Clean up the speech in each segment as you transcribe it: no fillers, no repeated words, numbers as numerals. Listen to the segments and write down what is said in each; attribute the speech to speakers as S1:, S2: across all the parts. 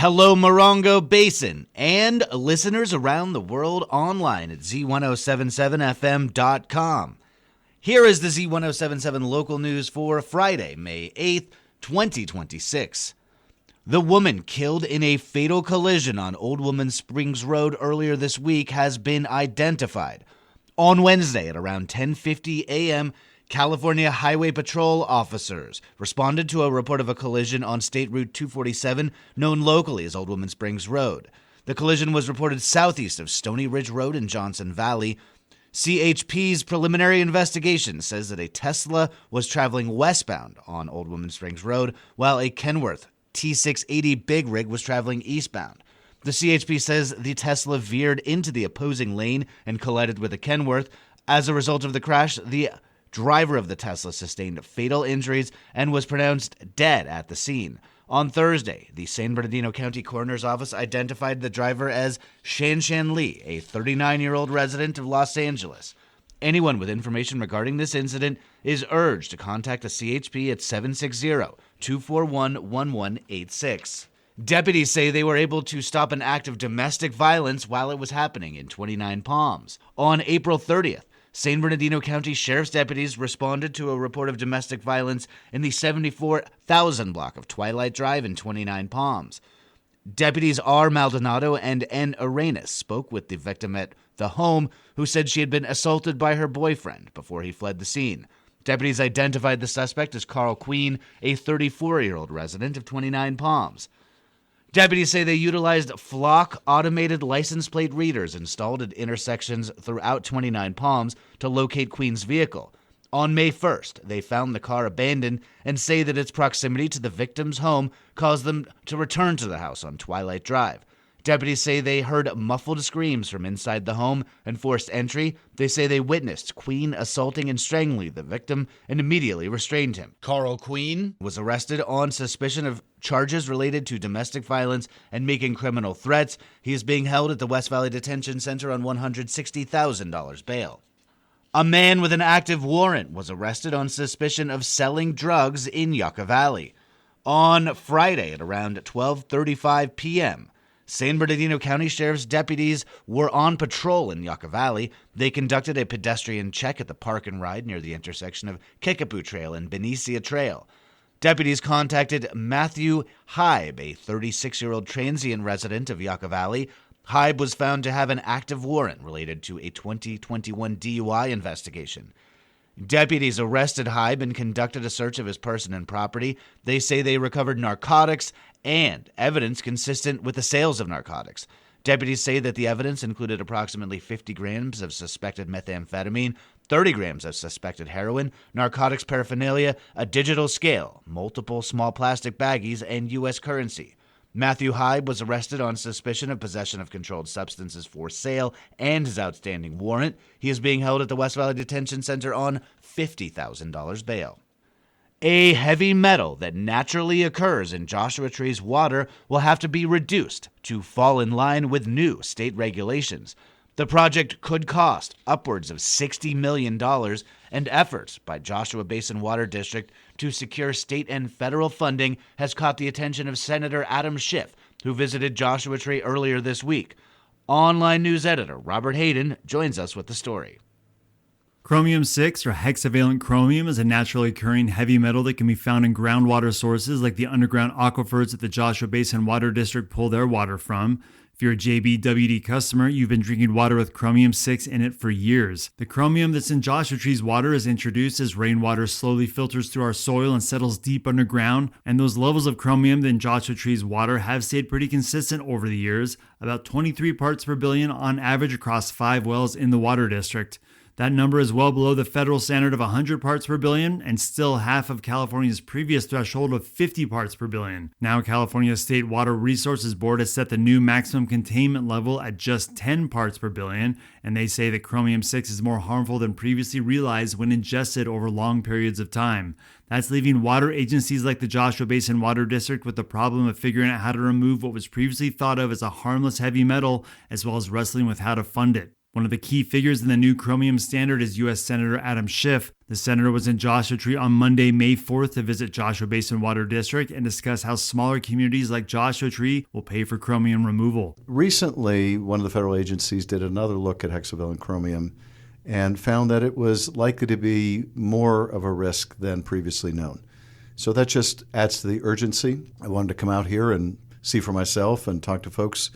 S1: Hello, Morongo Basin, and listeners around the world online at Z107.7fm.com. Here is the Z107.7 local news for Friday, May 8th, 2026. The woman killed in a fatal collision on Old Woman Springs Road earlier this week has been identified. On Wednesday at around 10:50 a.m., California Highway Patrol officers responded to a report of a collision on State Route 247, known locally as Old Woman Springs Road. The collision was reported southeast of Stony Ridge Road in Johnson Valley. CHP's preliminary investigation says that a Tesla was traveling westbound on Old Woman Springs Road, while a Kenworth T680 Big Rig was traveling eastbound. The CHP says the Tesla veered into the opposing lane and collided with a Kenworth. As a result of the crash, the driver of the Tesla sustained fatal injuries and was pronounced dead at the scene. On Thursday, the San Bernardino County Coroner's Office identified the driver as Shanshan Lee, a 39-year-old resident of Los Angeles. Anyone with information regarding this incident is urged to contact the CHP at 760-241-1186. Deputies say they were able to stop an act of domestic violence while it was happening in 29 Palms. On April 30th, San Bernardino County Sheriff's deputies responded to a report of domestic violence in the 74,000 block of Twilight Drive in 29 Palms. Deputies R. Maldonado and N. Arenas spoke with the victim at the home, who said she had been assaulted by her boyfriend before he fled the scene. Deputies identified the suspect as Carl Queen, a 34-year-old resident of 29 Palms. Deputies say they utilized Flock automated license plate readers installed at intersections throughout 29 Palms to locate Queen's vehicle. On May 1st, they found the car abandoned and say that its proximity to the victim's home caused them to return to the house on Twilight Drive. Deputies say they heard muffled screams from inside the home and forced entry. They say they witnessed Queen assaulting and strangling the victim and immediately restrained him. Carl Queen was arrested on suspicion of charges related to domestic violence and making criminal threats. He is being held at the West Valley Detention Center on $160,000 bail. A man with an active warrant was arrested on suspicion of selling drugs in Yucca Valley. On Friday at around 12:35 p.m., San Bernardino County Sheriff's deputies were on patrol in Yucca Valley. They conducted a pedestrian check at the Park and Ride near the intersection of Kickapoo Trail and Benicia Trail. Deputies contacted Matthew Hybe, a 36-year-old transient resident of Yucca Valley. Hybe was found to have an active warrant related to a 2021 DUI investigation. Deputies arrested Hybe and conducted a search of his person and property. They say they recovered narcotics and evidence consistent with the sales of narcotics. Deputies say that the evidence included approximately 50 grams of suspected methamphetamine, 30 grams of suspected heroin, narcotics paraphernalia, a digital scale, multiple small plastic baggies, and U.S. currency. Matthew Hybe was arrested on suspicion of possession of controlled substances for sale and his outstanding warrant. He is being held at the West Valley Detention Center on $50,000 bail. A heavy metal that naturally occurs in Joshua Tree's water will have to be reduced to fall in line with new state regulations. The project could cost upwards of $60 million, and efforts by Joshua Basin Water District to secure state and federal funding has caught the attention of Senator Adam Schiff, who visited Joshua Tree earlier this week. Online news editor Robert Hayden joins us with the story.
S2: Chromium-6, or hexavalent chromium, is a naturally occurring heavy metal that can be found in groundwater sources like the underground aquifers that the Joshua Basin Water District pull their water from. If you're a JBWD customer, you've been drinking water with chromium-6 in it for years. The chromium that's in Joshua Tree's water is introduced as rainwater slowly filters through our soil and settles deep underground, and those levels of chromium in Joshua Tree's water have stayed pretty consistent over the years, about 23 parts per billion on average across 5 wells in the water district. That number is well below the federal standard of 100 parts per billion and still half of California's previous threshold of 50 parts per billion. Now, California's State Water Resources Board has set the new maximum containment level at just 10 parts per billion, and they say that chromium-6 is more harmful than previously realized when ingested over long periods of time. That's leaving water agencies like the Joshua Basin Water District with the problem of figuring out how to remove what was previously thought of as a harmless heavy metal, as well as wrestling with how to fund it. One of the key figures in the new chromium standard is U.S. Senator Adam Schiff. The senator was in Joshua Tree on Monday, May 4th to visit Joshua Basin Water District and discuss how smaller communities like Joshua Tree will pay for chromium removal.
S3: Recently, one of the federal agencies did another look at hexavalent chromium and found that it was likely to be more of a risk than previously known. So that just adds to the urgency. I wanted to come out here and see for myself and talk to folks,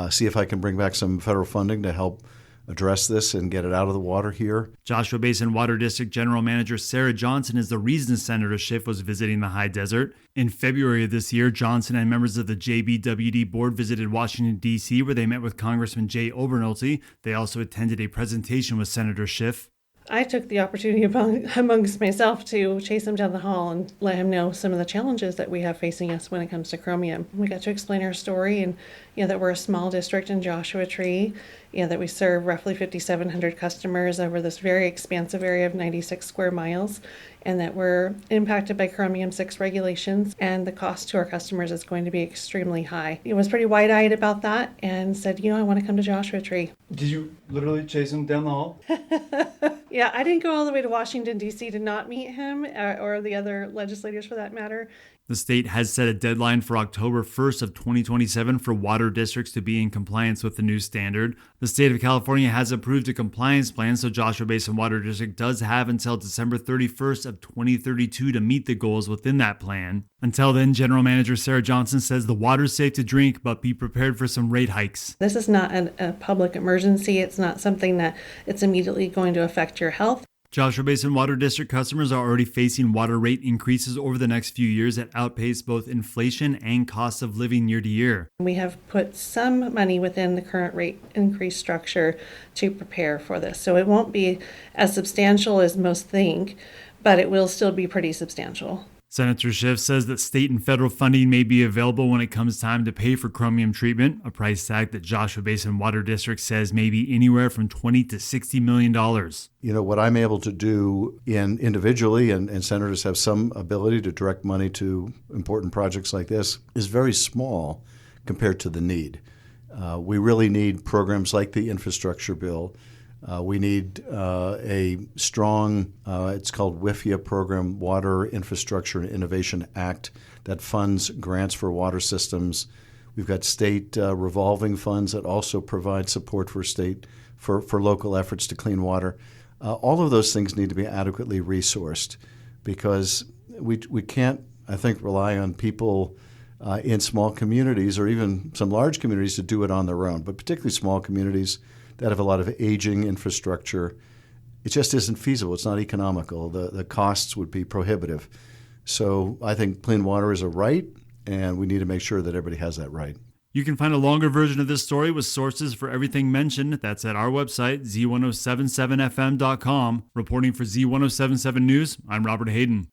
S3: see if I can bring back some federal funding to help address this and get it out of the water here.
S2: Joshua Basin Water District General Manager Sarah Johnson is the reason Senator Schiff was visiting the high desert. In February of this year, Johnson and members of the JBWD board visited Washington, D.C., where they met with Congressman Jay Obernolte. They also attended a presentation with Senator Schiff.
S4: I took the opportunity amongst myself to chase him down the hall and let him know some of the challenges that we have facing us when it comes to chromium. We got to explain our story and, that we're a small district in Joshua Tree, that we serve roughly 5,700 customers over this very expansive area of 96 square miles, and that we're impacted by Chromium-6 regulations, and the cost to our customers is going to be extremely high. He was pretty wide-eyed about that and said, I want to come to Joshua Tree.
S2: Did you literally chase him down the hall?
S4: Yeah, I didn't go all the way to Washington, D.C. to not meet him or the other legislators for that matter.
S2: The state has set a deadline for October 1st of 2027 for water districts to be in compliance with the new standard. The state of California has approved a compliance plan, so Joshua Basin Water District does have until December 31st of 2032 to meet the goals within that plan. Until then, General Manager Sarah Johnson says the water's safe to drink, but be prepared for some rate hikes.
S4: This is not a public emergency. It's not something that it's immediately going to affect your health.
S2: Joshua Basin Water District customers are already facing water rate increases over the next few years that outpace both inflation and cost of living year to year.
S4: We have put some money within the current rate increase structure to prepare for this. So it won't be as substantial as most think, but it will still be pretty substantial.
S2: Senator Schiff says that state and federal funding may be available when it comes time to pay for chromium treatment, a price tag that Joshua Basin Water District says may be anywhere from $20 to $60 million.
S3: What I'm able to do individually, and senators have some ability to direct money to important projects like this, is very small compared to the need. We really need programs like the infrastructure bill. We need a strong, it's called WIFIA program, Water Infrastructure and Innovation Act, that funds grants for water systems. We've got state revolving funds that also provide support for local efforts to clean water. All of those things need to be adequately resourced because we can't, I think, rely on people in small communities or even some large communities to do it on their own, but particularly small communities that have a lot of aging infrastructure. It just isn't feasible. It's not economical. The costs would be prohibitive. So I think clean water is a right, and we need to make sure that everybody has that right.
S2: You can find a longer version of this story with sources for everything mentioned. That's at our website, Z107.7fm.com. Reporting for Z107.7 News, I'm Robert Hayden.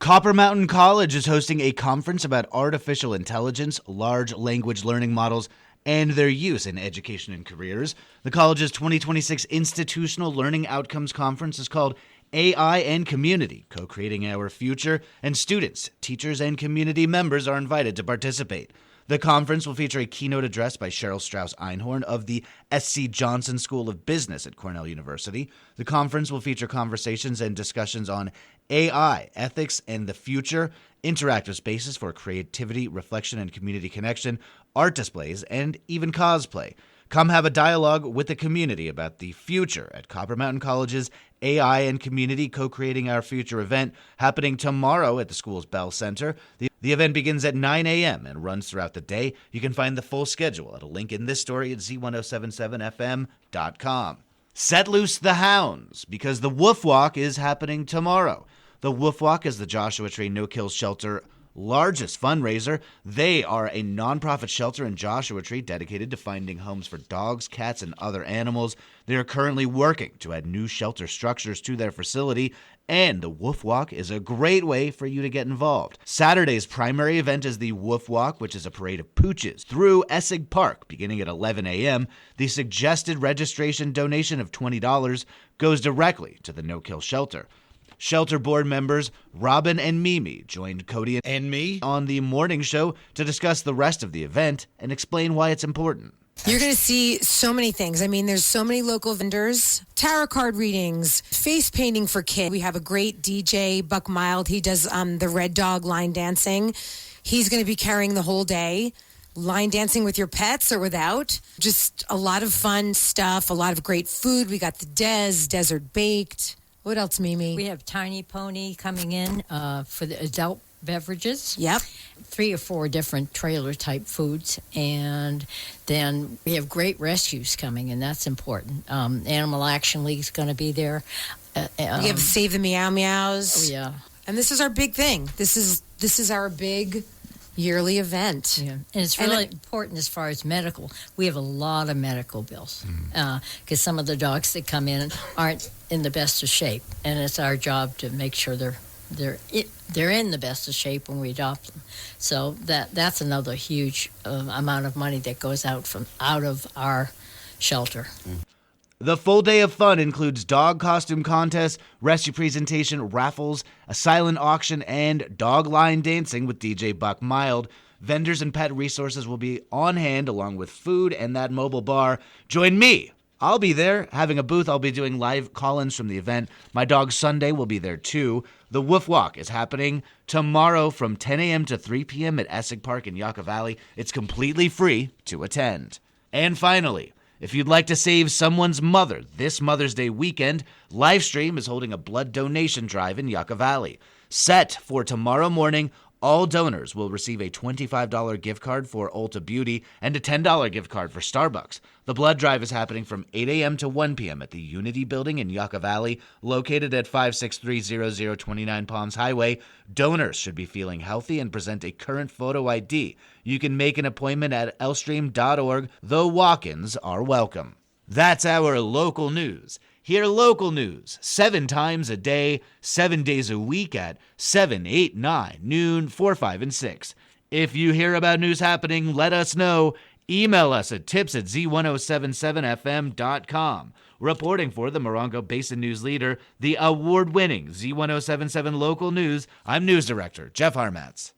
S1: Copper Mountain College is hosting a conference about artificial intelligence, large language learning models, and their use in education and careers. The college's 2026 Institutional Learning Outcomes Conference is called AI and Community, Co-Creating Our Future, and students, teachers, and community members are invited to participate. The conference will feature a keynote address by Cheryl Strauss-Einhorn of the S.C. Johnson School of Business at Cornell University. The conference will feature conversations and discussions on AI, ethics, and the future, interactive spaces for creativity, reflection, and community connection, art displays, and even cosplay. Come have a dialogue with the community about the future at Copper Mountain College's AI and Community Co-Creating Our Future event happening tomorrow at the school's Bell Center. The event begins at 9 a.m. and runs throughout the day. You can find the full schedule at a link in this story at Z107.7fm.com. Set loose the hounds, because the Woof Walk is happening tomorrow. The Woof Walk is the Joshua Tree No-Kill Shelter largest fundraiser. They are a nonprofit shelter in Joshua Tree dedicated to finding homes for dogs, cats, and other animals. They are currently working to add new shelter structures to their facility, and the Woof Walk is a great way for you to get involved. Saturday's primary event is the Woof Walk, which is a parade of pooches through Essig Park beginning at 11 a.m. The suggested registration donation of $20 goes directly to the No-Kill Shelter. Shelter board members Robin and Mimi joined Cody and me on the morning show to discuss the rest of the event and explain why it's important.
S5: You're going to see so many things. I mean, there's so many local vendors, tarot card readings, face painting for kids. We have a great DJ, Buck Mild. He does the Red Dog line dancing. He's going to be carrying the whole day. Line dancing with your pets or without. Just a lot of fun stuff, a lot of great food. We got the Desert Baked. What else, Mimi?
S6: We have Tiny Pony coming in for the adult beverages.
S5: Yep.
S6: 3 or 4 different trailer-type foods. And then we have great rescues coming, and that's important. Animal Action League's going to be there.
S5: We have Save the Meow Meows.
S6: Oh, yeah.
S5: And this is our big thing. This is our big yearly event.
S6: Yeah. And it's really important as far as medical. We have a lot of medical bills because some of the dogs that come in aren't in the best of shape, and it's our job to make sure they're in the best of shape when we adopt them. So that's another huge amount of money that goes out of our shelter.
S1: The full day of fun includes dog costume contests, rescue presentation, raffles, a silent auction, and dog line dancing with DJ Buck Mild. Vendors and pet resources will be on hand along with food and that mobile bar. Join me. I'll be there having a booth. I'll be doing live call-ins from the event. My dog Sunday will be there too. The Woof Walk is happening tomorrow from 10 a.m. to 3 p.m. at Essex Park in Yucca Valley. It's completely free to attend. And finally, if you'd like to save someone's mother this Mother's Day weekend, Livestream is holding a blood donation drive in Yucca Valley. Set for tomorrow morning, all donors will receive a $25 gift card for Ulta Beauty and a $10 gift card for Starbucks. The blood drive is happening from 8 a.m. to 1 p.m. at the Unity Building in Yucca Valley, located at 56300 29 Palms Highway. Donors should be feeling healthy and present a current photo ID. You can make an appointment at lstream.org, though walk-ins are welcome. That's our local news. Hear local news 7 times a day, 7 days a week at 7, 8, 9, noon, 4, 5, and 6. If you hear about news happening, let us know. Email us at tips@Z107.7fm.com. Reporting for the Morongo Basin News Leader, the award-winning Z107.7 Local News, I'm News Director Jeff Harmatz.